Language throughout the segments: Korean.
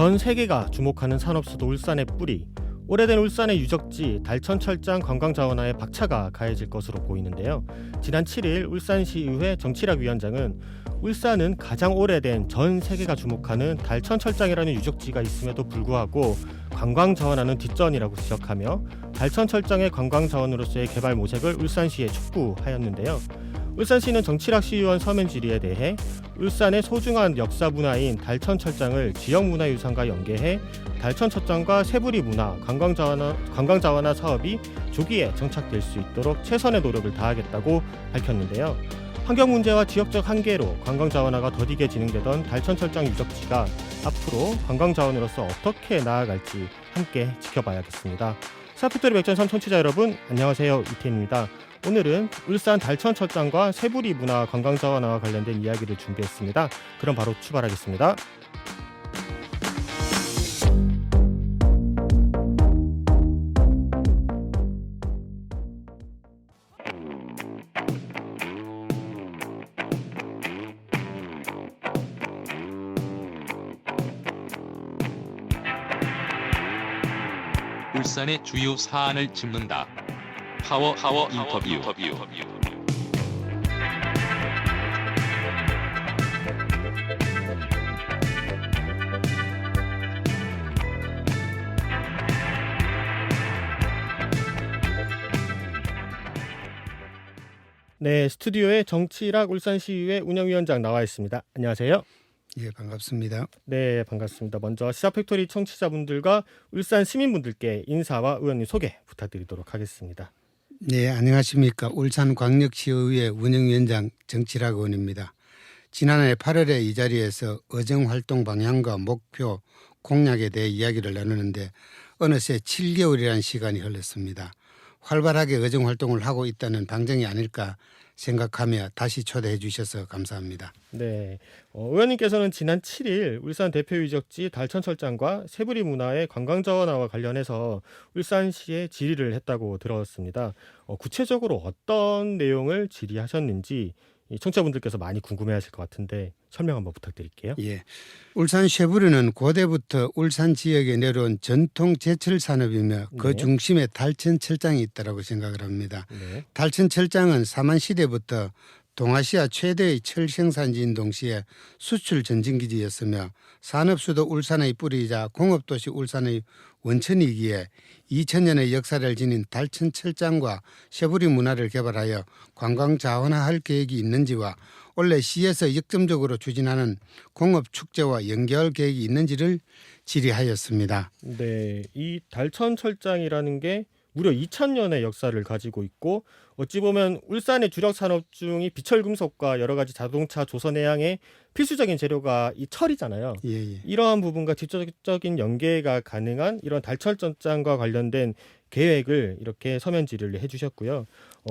전 세계가 주목하는 산업수도 울산의 뿌리, 오래된 울산의 유적지 달천철장 관광자원화에 박차가 가해질 것으로 보이는데요. 지난 7일 울산시의회 정치락 위원장은 울산은 가장 오래된 전 세계가 주목하는 달천철장이라는 유적지가 있음에도 불구하고 관광자원화는 뒷전이라고 지적하며 달천철장의 관광자원으로서의 개발 모색을 울산시에 촉구하였는데요. 울산시는 정치락 시의원 서면 질의에 대해 울산의 소중한 역사 문화인 달천철장을 지역문화유산과 연계해 달천철장과 새부리 문화 관광자원화 사업이 조기에 정착될 수 있도록 최선의 노력을 다하겠다고 밝혔는데요. 환경 문제와 지역적 한계로 관광자원화가 더디게 진행되던 달천철장 유적지가 앞으로 관광자원으로서 어떻게 나아갈지 함께 지켜봐야겠습니다. 시사팩토리 맥전삼 청취자 여러분, 안녕하세요. 이태인입니다. 오늘은 울산 달천철장과 새부리 문화 관광자원화와 관련된 이야기를 준비했습니다. 그럼 바로 출발하겠습니다. 울산의 주요 사안을 짚는다. 파워 인터뷰. 네, 스튜디오에 정치락 울산시의회 운영위원장 나와 있습니다. 안녕하세요. 예, 반갑습니다. 네, 반갑습니다. 먼저 시사팩토리 청취자분들과 울산 시민분들께 인사와 의원님 소개 부탁드리도록 하겠습니다. 네, 안녕하십니까. 울산광역시의회 운영위원장 정치락 의원입니다. 지난해 8월에 이 자리에서 의정활동 방향과 목표, 공약에 대해 이야기를 나누는데 어느새 7개월이라는 시간이 흘렀습니다. 활발하게 의정활동을 하고 있다는 방증이 아닐까 생각하며 다시 초대해 주셔서 감사합니다. 네, 의원님께서는 지난 7일 울산 대표 유적지 달천철장과 새부리 문화의 관광자원화와 관련해서 울산시에 질의를 했다고 들었습니다. 구체적으로 어떤 내용을 질의하셨는지 청취자분들께서 많이 궁금해하실 것 같은데 설명 한번 부탁드릴게요. 예, 울산 새부리는 고대부터 울산 지역에 내려온 전통 제철 산업이며 그 중심에 달천철장이 있다고 생각을 합니다. 네. 달천철장은 삼한시대부터 동아시아 최대의 철 생산지인 동시에 수출 전진기지였으며 산업수도 울산의 뿌리이자 공업도시 울산의 원천이기에 2000년의 역사를 지닌 달천철장과 새부리 문화를 개발하여 관광자원화할 계획이 있는지와 올해 시에서 역점적으로 추진하는 공업축제와 연계할 계획이 있는지를 질의하였습니다. 네, 이 달천철장이라는 게 무려 2000년의 역사를 가지고 있고 어찌 보면 울산의 주력 산업 중이 비철금속과 여러 가지 자동차 조선해양의 필수적인 재료가 이 철이잖아요. 예. 이러한 부분과 직접적인 연계가 가능한 이런 달천철장과 관련된 계획을 이렇게 서면 질의를 해주셨고요.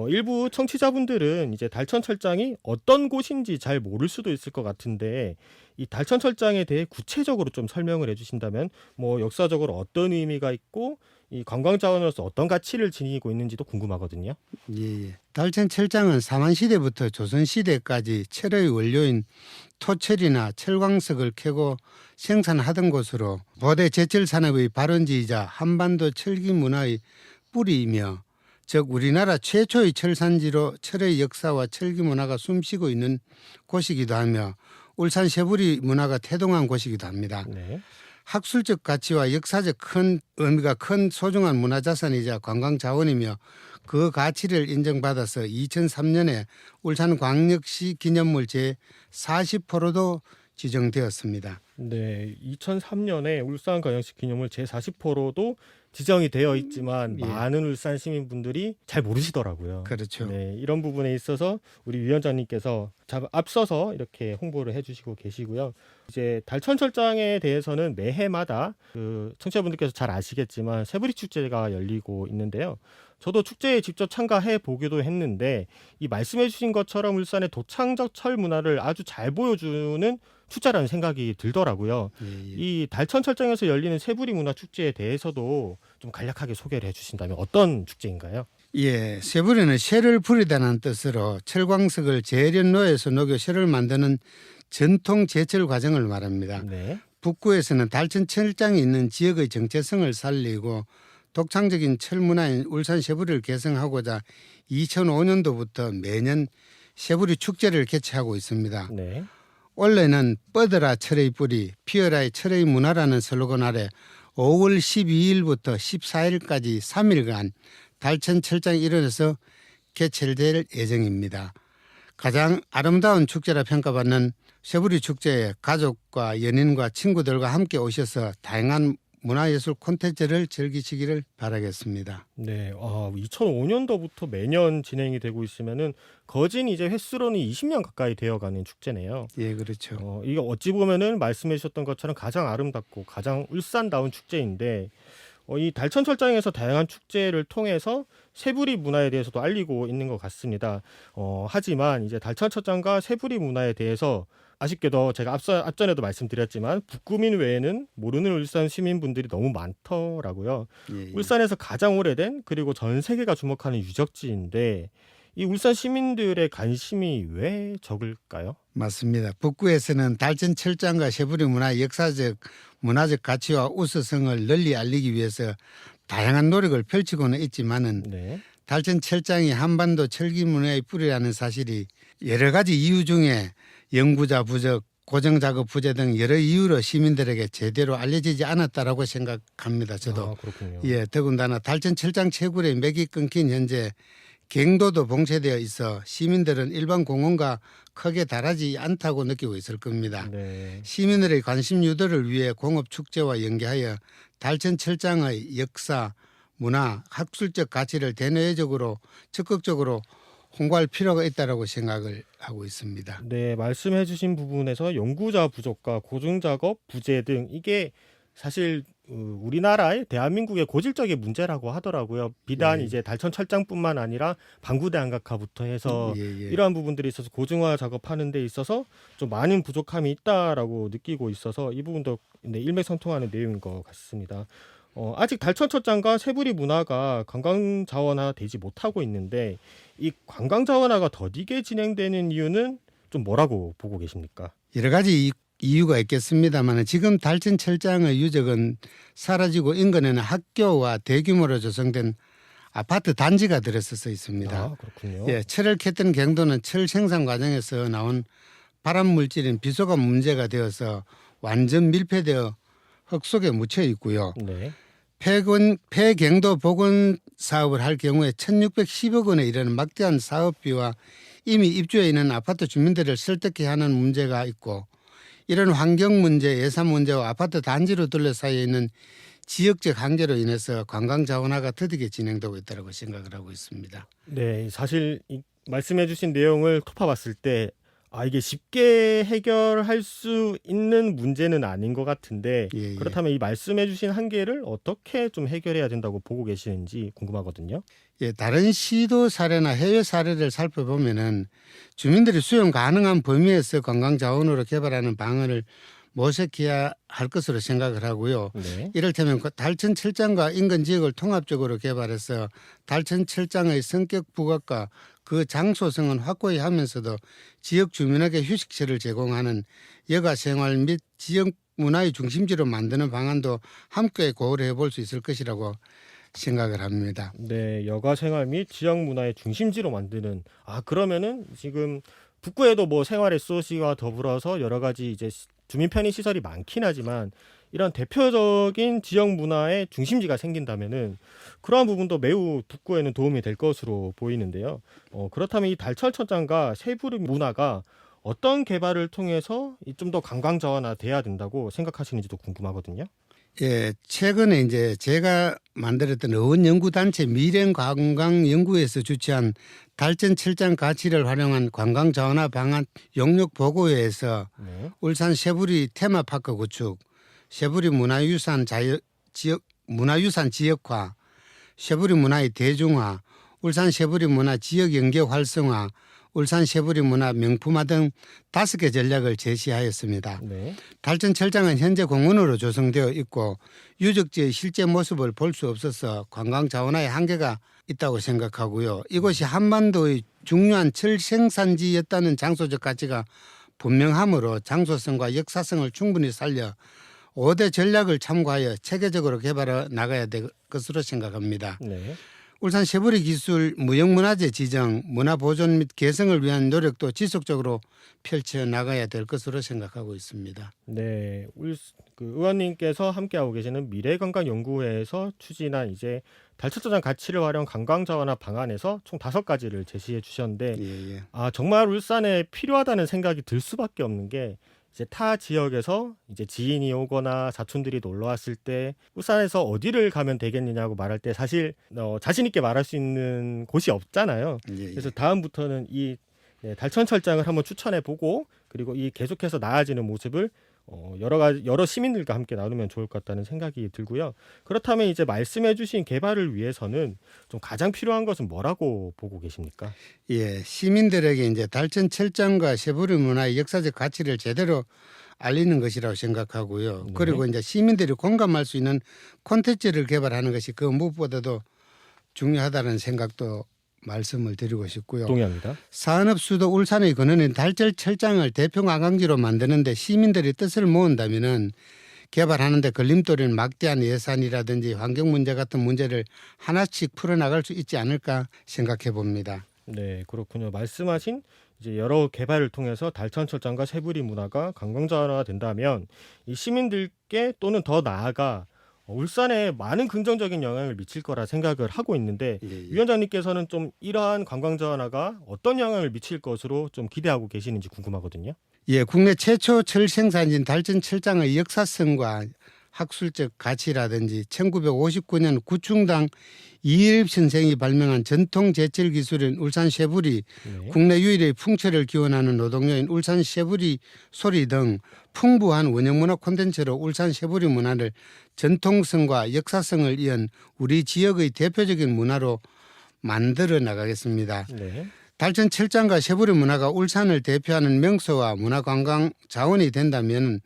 일부 청취자분들은 이제 달천철장이 어떤 곳인지 잘 모를 수도 있을 것 같은데 이 달천철장에 대해 구체적으로 좀 설명을 해주신다면 뭐 역사적으로 어떤 의미가 있고 이 관광자원으로서 어떤 가치를 지니고 있는지도 궁금하거든요. 예. 달천철장은 삼한시대부터 조선시대까지 철의 원료인 토철이나 철광석을 캐고 생산하던 곳으로 고대 제철 산업의 발원지이자 한반도 철기 문화의 뿌리이며 즉 우리나라 최초의 철산지로 철의 역사와 철기 문화가 숨쉬고 있는 곳이기도 하며 울산 새부리 문화가 태동한 곳이기도 합니다. 네. 학술적 가치와 역사적 큰 의미가 큰 소중한 문화자산이자 관광자원이며 그 가치를 인정받아서 2003년에 울산광역시 기념물 제40호로도 지정되었습니다. 네, 2003년에 울산광역시 기념물 제40호로도 지정이 되어 있지만 예. 많은 울산 시민분들이 잘 모르시더라고요. 그렇죠. 네, 이런 부분에 있어서 우리 위원장님께서 앞서서 이렇게 홍보를 해주시고 계시고요. 이제 달천철장에 대해서는 매해마다 그 청취자분들께서 잘 아시겠지만 새부리 축제가 열리고 있는데요. 저도 축제에 직접 참가해 보기도 했는데 이 말씀해 주신 것처럼 울산의 도창적 철 문화를 아주 잘 보여주는 축제라는 생각이 들더라고요. 예. 이 달천철장에서 열리는 새부리 문화 축제에 대해서도 좀 간략하게 소개를 해주신다면 어떤 축제인가요? 예, 새부리는 쇠를 부리다는 뜻으로 철광석을 재련로에서 녹여 쇠를 만드는 전통 제철 과정을 말합니다. 네. 북구에서는 달천 철장이 있는 지역의 정체성을 살리고 독창적인 철문화인 울산 쇠부리를 개성하고자 2005년도부터 매년 쇠부리 축제를 개최하고 있습니다. 네. 올해는 뻗어라 철의 뿌리, 피어라의 철의 문화라는 슬로건 아래 5월 12일부터 14일까지 3일간 달천 철장 일원에서 개최될 예정입니다. 가장 아름다운 축제라 평가받는 쇠부리 축제에 가족과 연인과 친구들과 함께 오셔서 다양한 문화예술 콘텐츠를 즐기시기를 바라겠습니다. 네, 2005년도부터 매년 진행이 되고 있으면은 거진 이제 횟수로는 20년 가까이 되어가는 축제네요. 예, 그렇죠. 이게 어찌 보면은 말씀해 주셨던 것처럼 가장 아름답고 가장 울산다운 축제인데 이 달천철장에서 다양한 축제를 통해서 쇠부리 문화에 대해서도 알리고 있는 것 같습니다. 하지만 이제 달천철장과 쇠부리 문화에 대해서 아쉽게도 제가 앞전에도 말씀드렸지만 북구민 외에는 모르는 울산 시민분들이 너무 많더라고요. 예, 예. 울산에서 가장 오래된 그리고 전 세계가 주목하는 유적지인데 이 울산 시민들의 관심이 왜 적을까요? 맞습니다. 북구에서는 달천 철장과 쇠부리 문화의 역사적, 문화적 가치와 우수성을 널리 알리기 위해서 다양한 노력을 펼치고는 있지만은 네. 달천 철장이 한반도 철기 문화의 뿌리라는 사실이 여러 가지 이유 중에 연구자 부족, 고정작업 부재 등 여러 이유로 시민들에게 제대로 알려지지 않았다라고 생각합니다. 저도. 그렇군요. 예, 더군다나 달천 철장 채굴의 맥이 끊긴 현재 경도도 봉쇄되어 있어 시민들은 일반 공원과 크게 다르지 않다고 느끼고 있을 겁니다. 네. 시민들의 관심 유도를 위해 공업축제와 연계하여 달천 철장의 역사, 문화, 학술적 가치를 대내적으로 적극적으로 홍보할 필요가 있다고 생각을 하고 있습니다. 네, 말씀해 주신 부분에서 연구자 부족과 고증작업 부재 등 이게 사실 우리나라의 대한민국의 고질적인 문제라고 하더라고요. 비단 예. 이제 달천 철장뿐만 아니라 방구대 안각화부터 해서 예, 예. 이러한 부분들이 있어서 고증화 작업하는 데 있어서 좀 많은 부족함이 있다라고 느끼고 있어서 이 부분도 네, 일맥상통하는 내용인 것 같습니다. 아직 달천 철장과 쇠부리 문화가 관광 자원화 되지 못하고 있는데 이 관광 자원화가 더디게 진행되는 이유는 좀 뭐라고 보고 계십니까? 여러 가지 이유가 있겠습니다만 지금 달천 철장의 유적은 사라지고 인근에는 학교와 대규모로 조성된 아파트 단지가 들어서서 있습니다. 그렇군요. 예, 철을 캤던 경도는 철 생산 과정에서 나온 발암 물질인 비소가 문제가 되어서 완전 밀폐되어 흙 속에 묻혀 있고요. 네. 폐경도 복원 사업을 할 경우에 1,610억 원에 이르는 막대한 사업비와 이미 입주해 있는 아파트 주민들을 설득해 하는 문제가 있고 이런 환경 문제, 예산 문제와 아파트 단지로 둘러싸여 있는 지역적 한계로 인해서 관광 자원화가 더디게 진행되고 있다고 생각을 하고 있습니다. 네, 사실 말씀해 주신 내용을 토파봤을 때 이게 쉽게 해결할 수 있는 문제는 아닌 것 같은데 예, 예. 그렇다면 이 말씀해 주신 한계를 어떻게 좀 해결해야 된다고 보고 계시는지 궁금하거든요. 예, 다른 시도 사례나 해외 사례를 살펴보면은 주민들이 수용 가능한 범위에서 관광 자원으로 개발하는 방안을 모색해야 할 것으로 생각을 하고요. 네. 이를테면 달천 철장과 인근 지역을 통합적으로 개발해서 달천 철장의 성격 부각과 그 장소성은 확고히 하면서도 지역 주민에게 휴식처를 제공하는 여가 생활 및 지역 문화의 중심지로 만드는 방안도 함께 고려해 볼 수 있을 것이라고 생각을 합니다. 네, 여가 생활 및 지역 문화의 중심지로 만드는 그러면은 지금 북구에도 뭐 생활 SOC와 더불어서 여러 가지 이제 주민 편의 시설이 많긴 하지만 이런 대표적인 지역 문화의 중심지가 생긴다면은 그러한 부분도 매우 북구에는 도움이 될 것으로 보이는데요. 그렇다면 이 달천철장과 쇠부리 문화가 어떤 개발을 통해서 좀 더 관광 자원화 돼야 된다고 생각하시는지도 궁금하거든요. 예, 최근에 이제 제가 만들었던 어원연구단체 미래관광연구에서 주최한 달천 철장 가치를 활용한 관광 자원화 방안 용역 보고회에서 네. 울산 쇠부리 테마파크 구축, 쇠부리 문화유산 지역화, 쇠부리 문화의 대중화, 울산 쇠부리 문화 지역 연계 활성화, 울산 쇠부리 문화 명품화 등 5개 전략을 제시하였습니다. 네. 달천 철장은 현재 공원으로 조성되어 있고 유적지의 실제 모습을 볼 수 없어서 관광 자원화의 한계가 있다고 생각하고요. 이곳이 한반도의 중요한 철 생산지였다는 장소적 가치가 분명하므로 장소성과 역사성을 충분히 살려 5대 전략을 참고하여 체계적으로 개발해 나가야 될 것으로 생각합니다. 네. 울산 쉐보리 기술 무형문화재 지정, 문화 보존 및 개성을 위한 노력도 지속적으로 펼쳐 나가야 될 것으로 생각하고 있습니다. 네, 의원님께서 함께하고 계시는 미래관광연구회에서 추진한 이제 달천저장 가치를 활용 관광자원화 방안에서 총 5가지를 제시해 주셨는데 예. 정말 울산에 필요하다는 생각이 들 수밖에 없는 게 이제 타 지역에서 이제 지인이 오거나 사촌들이 놀러 왔을 때 울산에서 어디를 가면 되겠느냐고 말할 때 사실 자신 있게 말할 수 있는 곳이 없잖아요. 예. 그래서 다음부터는 이 달천철장을 한번 추천해 보고 그리고 이 계속해서 나아지는 모습을 여러 시민들과 함께 나누면 좋을 것 같다는 생각이 들고요. 그렇다면 이제 말씀해주신 개발을 위해서는 좀 가장 필요한 것은 뭐라고 보고 계십니까? 예, 시민들에게 이제 달천 철장과 쉐보리 문화의 역사적 가치를 제대로 알리는 것이라고 생각하고요. 네. 그리고 이제 시민들이 공감할 수 있는 콘텐츠를 개발하는 것이 그 무엇보다도 중요하다는 생각도 말씀을 드리고 싶고요. 동의합니다. 산업 수도 울산의 근원인 달천 철장을 대표 관광지로 만드는데 시민들의 뜻을 모은다면은 개발하는데 걸림돌인 막대한 예산이라든지 환경 문제 같은 문제를 하나씩 풀어나갈 수 있지 않을까 생각해 봅니다. 네, 그렇군요. 말씀하신 이제 여러 개발을 통해서 달천철장과 쉐보리 문화가 관광자화가 된다면 이 시민들께 또는 더 나아가 울산에 많은 긍정적인 영향을 미칠 거라 생각을 하고 있는데 위원장님께서는 좀 이러한 관광자화가 어떤 영향을 미칠 것으로 좀 기대하고 계시는지 궁금하거든요. 예, 국내 최초 철 생산지인 달천 철장의 역사성과 학술적 가치라든지 1959년 구충당 이일입 선생이 발명한 전통 제철 기술인 울산 쉐보리, 네. 국내 유일의 풍철을 기원하는 노동요인 울산 쉐보리 소리 등 풍부한 원형문화 콘텐츠로 울산 쉐보리 문화를 전통성과 역사성을 이은 우리 지역의 대표적인 문화로 만들어 나가겠습니다. 네. 달천 철장과 쉐보리 문화가 울산을 대표하는 명소와 문화관광 자원이 된다면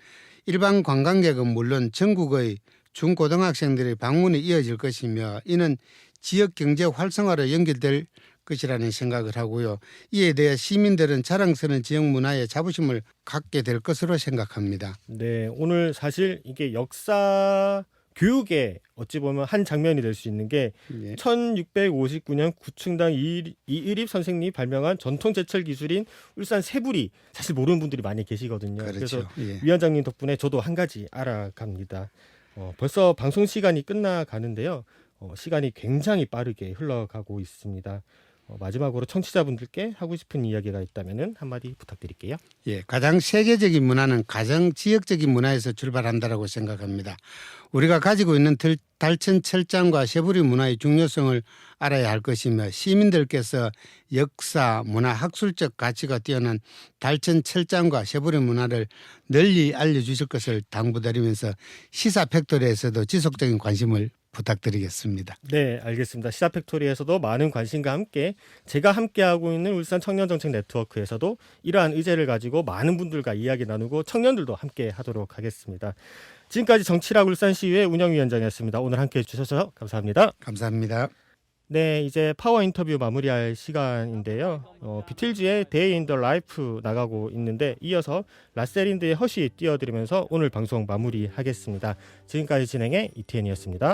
일반 관광객은 물론 전국의 중고등학생들의 방문이 이어질 것이며 이는 지역 경제 활성화로 연결될 것이라는 생각을 하고요. 이에 대해 시민들은 자랑스러운 지역 문화에 자부심을 갖게 될 것으로 생각합니다. 네, 오늘 사실 이게 역사 교육의 어찌 보면 한 장면이 될 수 있는 게 예. 1659년 구충당 이의립 선생님이 발명한 전통 제철 기술인 울산 쉐보리 사실 모르는 분들이 많이 계시거든요. 그렇죠. 그래서 예. 위원장님 덕분에 저도 한 가지 알아갑니다. 벌써 방송 시간이 끝나가는데요. 시간이 굉장히 빠르게 흘러가고 있습니다. 마지막으로 청취자분들께 하고 싶은 이야기가 있다면 한마디 부탁드릴게요. 예, 가장 세계적인 문화는 가장 지역적인 문화에서 출발한다라고 생각합니다. 우리가 가지고 있는 달천 철장과 쉐보리 문화의 중요성을 알아야 할 것이며 시민들께서 역사, 문화, 학술적 가치가 뛰어난 달천 철장과 쉐보리 문화를 널리 알려주실 것을 당부드리면서 시사 팩토리에서도 지속적인 관심을 부탁드리겠습니다. 네, 알겠습니다. 시사팩토리에서도 많은 관심과 함께 제가 함께하고 있는 울산 청년정책 네트워크에서도 이러한 의제를 가지고 많은 분들과 이야기 나누고 청년들도 함께 하도록 하겠습니다. 지금까지 정치락 울산시의회 운영위원장이었습니다. 오늘 함께해 주셔서 감사합니다. 감사합니다. 네, 이제 파워 인터뷰 마무리할 시간인데요. 비틀즈의 Day in the Life 나가고 있는데 이어서 라셀인드의 허쉬 띄워드리면서 오늘 방송 마무리하겠습니다. 지금까지 진행의 이태현이었습니다.